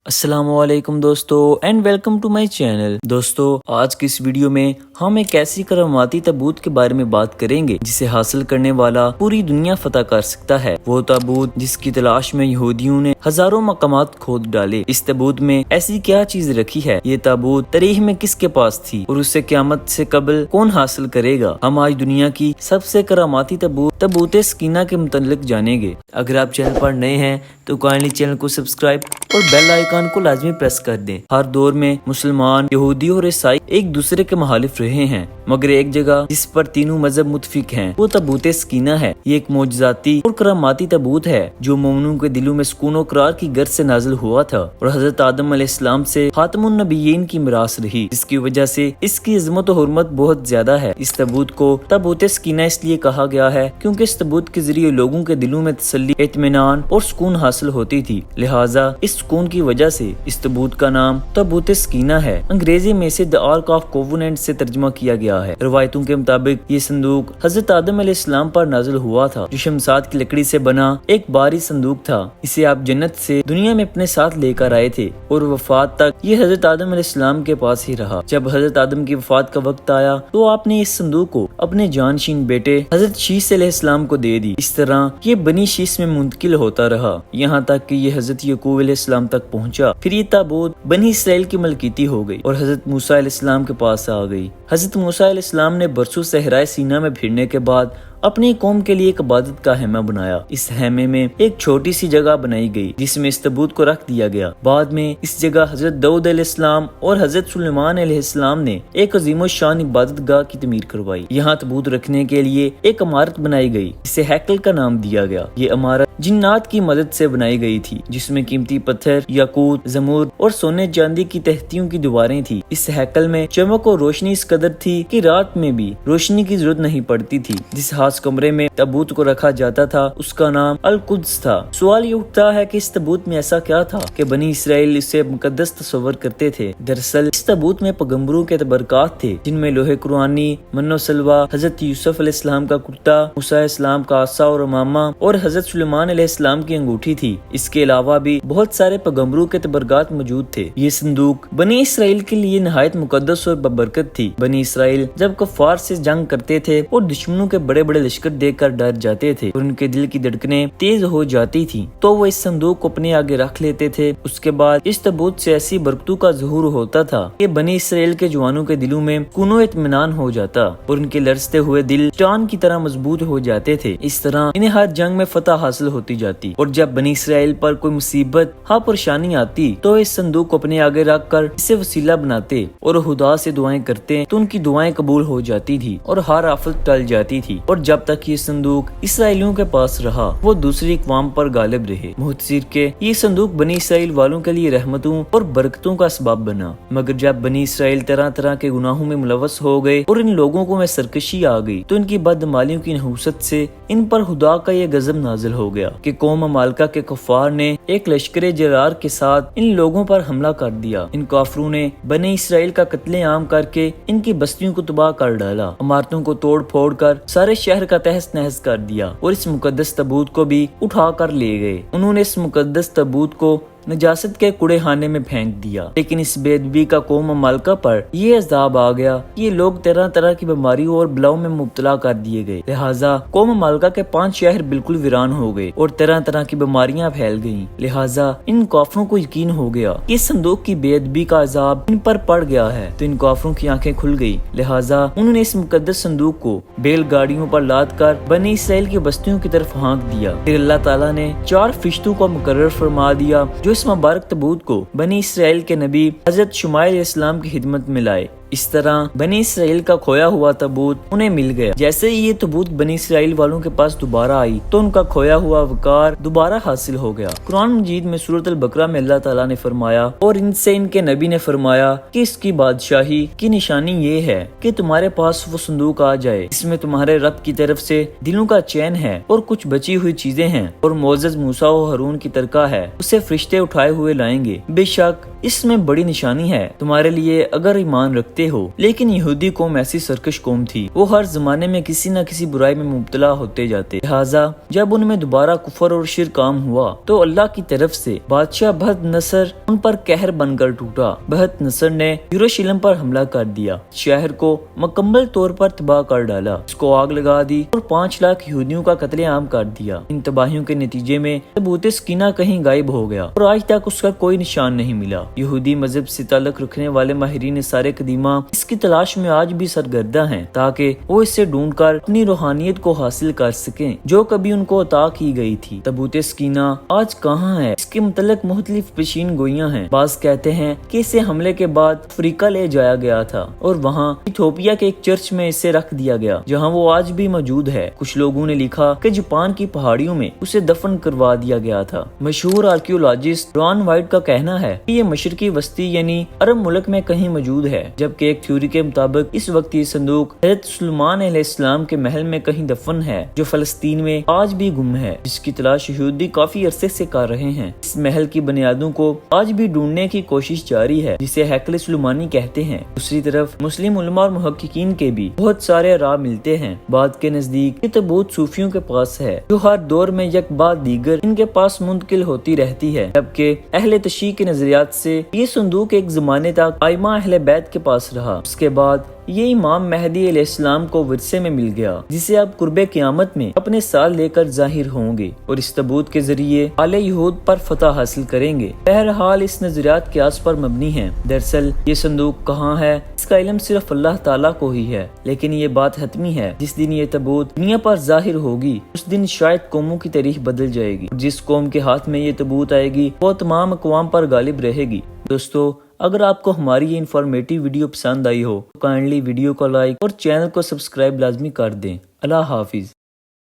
السلام علیکم دوستو and welcome to my channel. دوستو آج کی اس ویڈیو میں ہم ایک ایسی کراماتی تابوت کے بارے میں بات کریں گے جسے حاصل کرنے والا پوری دنیا فتح کر سکتا ہے۔ وہ تابوت جس کی تلاش میں یہودیوں نے ہزاروں مقامات کھود ڈالے۔ اس تابوت میں ایسی کیا چیز رکھی ہے؟ یہ تابوت تاریخ میں کس کے پاس تھی اور اسے قیامت سے قبل کون حاصل کرے گا؟ ہم آج دنیا کی سب سے کراماتی تابوت سکینہ کے متعلق جانیں گے۔ اگر آپ چینل پر نئے ہیں تو کائنڈلی چینل کو سبسکرائب اور بیل آئیکن کو لازمی پریس کر دیں۔ ہر دور میں مسلمان، یہودی اور عیسائی ایک دوسرے کے مخالف رہے ہیں، مگر ایک جگہ جس پر تینوں مذہب متفق ہیں وہ تابوت سکینہ ہے۔ یہ ایک معجزاتی اور کراماتی تابوت ہے جو مومنوں کے دلوں میں سکون و قرار کی غرض سے نازل ہوا تھا اور حضرت آدم علیہ السلام سے خاتم النبیین کی میراث رہی، جس کی وجہ سے اس کی عظمت و حرمت بہت زیادہ ہے۔ اس تابوت کو تابوت سکینہ اس لیے کہا گیا ہے کیونکہ اس تابوت کے ذریعے لوگوں کے دلوں میں تسلی، اطمینان اور سکون حاصل ہوتی تھی، لہٰذا اس سکون کی وجہ سے اس تابوت کا نام تابوت سکینہ ہے۔ انگریزی میں اسے دی آرک آف کووننٹ سے ترجمہ کیا گیا ہے۔ روایتوں کے مطابق یہ صندوق حضرت آدم علیہ السلام پر نازل ہوا تھا، جو شمشاد کی لکڑی سے بنا ایک بھاری صندوق تھا۔ اسے آپ جنت سے دنیا میں اپنے ساتھ لے کر آئے تھے اور وفات تک یہ حضرت آدم علیہ السلام کے پاس ہی رہا۔ جب حضرت آدم کی وفات کا وقت آیا تو آپ نے اس صندوق کو اپنے جانشین بیٹے حضرت شیث علیہ السلام کو دے دی۔ اس طرح یہ بنی شیث میں منتقل ہوتا رہا یہاں تک کہ یہ حضرت یعقوب علیہ السلام تک پہنچا۔ پھر یہ تابوت بنی اسرائیل کی ملکیتی ہو گئی اور حضرت موسیٰ علیہ السلام کے پاس آ گئی۔ حضرت موسیٰ علیہ السلام نے برسوں صحرائے سینا میں پھرنے کے بعد اپنی قوم کے لیے ایک عبادت کا خیمہ بنایا۔ اس خیمے میں ایک چھوٹی سی جگہ بنائی گئی جس میں اس تابوت کو رکھ دیا گیا۔ بعد میں اس جگہ حضرت داؤد علیہ السلام اور حضرت سلیمان علیہ السلام نے ایک عظیم الشان عبادت گاہ کی تعمیر کروائی۔ یہاں تابوت رکھنے کے لیے ایک عمارت بنائی گئی جسے ہیکل کا نام دیا گیا۔ یہ عمارت جنات کی مدد سے بنائی گئی تھی جس میں قیمتی پتھر، یاقوت، زمرد اور سونے چاندی کی تہتیوں کی دیواریں تھی۔ اس ہیکل میں چمک اور روشنی اس قدر تھی کہ رات میں بھی روشنی کی ضرورت نہیں پڑتی تھی۔ جس خاص کمرے میں تابوت کو رکھا جاتا تھا اس کا نام القدس تھا۔ سوال یہ اٹھتا ہے کہ اس تابوت میں ایسا کیا تھا کہ بنی اسرائیل اسے مقدس تصور کرتے تھے؟ دراصل اس تابوت میں پیغمبروں کے تبرکات تھے جن میں لوح قرآنی، من و سلوہ، حضرت یوسف علیہ السلام کا کرتا، موسیٰ علیہ السلام کا عصا اور امامہ اور حضرت سلیمان علیہ السلام کی انگوٹھی تھی۔ اس کے علاوہ بھی بہت سارے پیغمبروں کے تبرکات موجود تھے۔ یہ صندوق بنی اسرائیل کے لیے نہایت مقدس اور ببرکت تھی۔ بنی اسرائیل جب کفار سے جنگ کرتے تھے اور دشمنوں کے بڑے بڑے لشکر دیکھ کر ڈر جاتے تھے اور ان کے دل کی دھڑکنیں تیز ہو جاتی تھی تو وہ اس صندوق کو اپنے آگے رکھ لیتے تھے۔ اس کے بعد اس تابوت سے ایسی برکتوں کا ظہور ہوتا تھا کہ بنی اسرائیل کے جوانوں کے دلوں میں سکون و اطمینان ہو جاتا اور ان کے لرزتے ہوئے دل چٹان کی طرح مضبوط ہو جاتے تھے۔ اس طرح انہیں ہر جنگ میں فتح حاصل ہوتی جاتی اور جب بنی اسرائیل پر کوئی مصیبت ہاں پریشانی آتی تو اس صندوق کو اپنے آگے رکھ کر اسے وسیلہ بناتے اور خدا سے دعائیں کرتے تو ان کی دعائیں قبول ہو جاتی تھی اور ہر آفت ٹل جاتی تھی۔ اور جب تک یہ صندوق اسرائیلیوں کے پاس رہا وہ دوسری اقوام پر غالب رہے۔ محتسر کے یہ صندوق بنی اسرائیل والوں کے لیے رحمتوں اور برکتوں کا اسباب بنا، مگر جب بنی اسرائیل طرح طرح کے گناہوں میں ملوث ہو گئے اور ان لوگوں کو میں سرکشی آ گئی تو ان کی بدعمالیوں کی نحوست سے ان پر خدا کا یہ غضب نازل ہو گیا کہ قوم مالکہ کے کفار نے ایک لشکر جرار کے ساتھ ان لوگوں پر حملہ کر دیا۔ ان کافروں نے بنی اسرائیل کا قتل عام کر کے ان کی بستیوں کو تباہ کر ڈالا، عمارتوں کو توڑ پھوڑ کر سارے شہر کا تہس نہس کر دیا اور اس مقدس تابوت کو بھی اٹھا کر لے گئے۔ انہوں نے اس مقدس تابوت کو نجاست کے کوڑے خانے میں پھینک دیا، لیکن اس بے ادبی کا قوم مالکہ پر یہ عذاب آ گیا کہ یہ لوگ طرح طرح کی بیماریوں اور بلاؤں میں مبتلا کر دیے گئے، لہٰذا قوم مالکہ کے 5 شہر بالکل ویران ہو گئے اور طرح طرح کی بیماریاں پھیل گئیں۔ لہٰذا ان کافروں کو یقین ہو گیا کہ اس صندوق کی بے ادبی کا عذاب ان پر پڑ گیا ہے، تو ان کافروں کی آنکھیں کھل گئی، لہٰذا انہوں نے اس مقدس صندوق کو بیل گاڑیوں پر لاد کر بنی اسرائیل کی بستیوں کی طرف ہانک دیا۔ پھر اللہ تعالیٰ نے 4 فرشتوں کو مقرر فرما دیا جو اس مبارک تابوت کو بنی اسرائیل کے نبی حضرت شمائیل علیہ السلام کی خدمت میں لائے۔ اس طرح بنی اسرائیل کا کھویا ہوا تابوت انہیں مل گیا۔ جیسے ہی یہ تابوت بنی اسرائیل والوں کے پاس دوبارہ آئی تو ان کا کھویا ہوا وقار دوبارہ حاصل ہو گیا۔ قرآن مجید میں سورۃ البقرہ میں اللہ تعالیٰ نے فرمایا اور ان سے ان کے نبی نے فرمایا کہ اس کی بادشاہی کی نشانی یہ ہے کہ تمہارے پاس وہ صندوق آ جائے اس میں تمہارے رب کی طرف سے دلوں کا چین ہے اور کچھ بچی ہوئی چیزیں ہیں اور معزز موسیٰ و ہارون کی ترکہ ہے، اسے فرشتے اٹھائے ہوئے لائیں گے۔ بے شک اس میں بڑی نشانی ہے تمہارے لیے اگر ایمان رکھتے ہو۔ لیکن یہودی قوم ایسی سرکش قوم تھی، وہ ہر زمانے میں کسی نہ کسی برائی میں مبتلا ہوتے جاتے، لہٰذا جب ان میں دوبارہ کفر اور شرک عام ہوا تو اللہ کی طرف سے بادشاہ بہت نصر ان پر قہر بن کر ٹوٹا۔ بہت نصر نے یروشلم پر حملہ کر دیا، شہر کو مکمل طور پر تباہ کر ڈالا، اس کو آگ لگا دی اور 5 لاکھ یہودیوں کا قتل عام کر دیا۔ ان تباہیوں کے نتیجے میں تابوت سکینہ کہیں غائب ہو گیا اور آج تک اس کا کوئی نشان نہیں ملا۔ یہودی مذہب سے تعلق رکھنے والے ماہرین سارے قدیمہ اس کی تلاش میں آج بھی سرگرداں ہیں تاکہ وہ اسے ڈھونڈ کر اپنی روحانیت کو حاصل کر سکیں جو کبھی ان کو عطا کی گئی تھی۔ تابوت سکینہ آج کہاں ہے؟ اس کے متعلق مختلف پیشین گوئیاں ہیں۔ بعض کہتے ہیں کہ اسے حملے کے بعد افریقہ لے جایا گیا تھا اور وہاں ایتھوپیا کے ایک چرچ میں اسے رکھ دیا گیا جہاں وہ آج بھی موجود ہے۔ کچھ لوگوں نے لکھا کہ جاپان کی پہاڑیوں میں اسے دفن کروا دیا گیا تھا۔ مشہور آرکیولوجسٹ ران وائٹ کا کہنا ہے کہ یہ مشرقی وسطی یعنی عرب ملک میں کہیں موجود ہے، جبکہ ایک تھیوری کے مطابق اس وقت یہ صندوق حضرت سلیمان علیہ السلام کے محل میں کہیں دفن ہے جو فلسطین میں آج بھی گم ہے، جس کی تلاش یہودی کافی عرصے سے کر رہے ہیں۔ اس محل کی بنیادوں کو آج بھی ڈھونڈنے کی کوشش جاری ہے جسے ہیکل سلیمانی کہتے ہیں۔ دوسری طرف مسلم علماء اور محققین کے بھی بہت سارے راہ ملتے ہیں۔ بعض کے نزدیک یہ تابوت صوفیوں کے پاس ہے جو ہر دور میں یک بعد دیگر ان کے پاس منتقل ہوتی رہتی ہے، جبکہ اہل تشیع کے نظریات سے یہ صندوق ایک زمانے تک ائمہ اہل بیت کے پاس رہا۔ اس کے بعد یہ امام مہدی علیہ السلام کو ورثے میں مل گیا جسے اب قرب قیامت میں اپنے سال لے کر ظاہر ہوں گے اور اس تابوت کے ذریعے آل یہود پر فتح حاصل کریں گے۔ بہرحال اس نظریات قیاس پر مبنی ہیں۔ دراصل یہ صندوق کہاں ہے اس کا علم صرف اللہ تعالیٰ کو ہی ہے، لیکن یہ بات حتمی ہے جس دن یہ تابوت دنیا پر ظاہر ہوگی اس دن شاید قوموں کی تاریخ بدل جائے گی۔ جس قوم کے ہاتھ میں یہ تابوت آئے گی وہ تمام اقوام پر غالب رہے گی۔ دوستو، اگر آپ کو ہماری یہ انفارمیٹیو ویڈیو پسند آئی ہو تو کائنڈلی ویڈیو کو لائک اور چینل کو سبسکرائب لازمی کر دیں۔ اللہ حافظ۔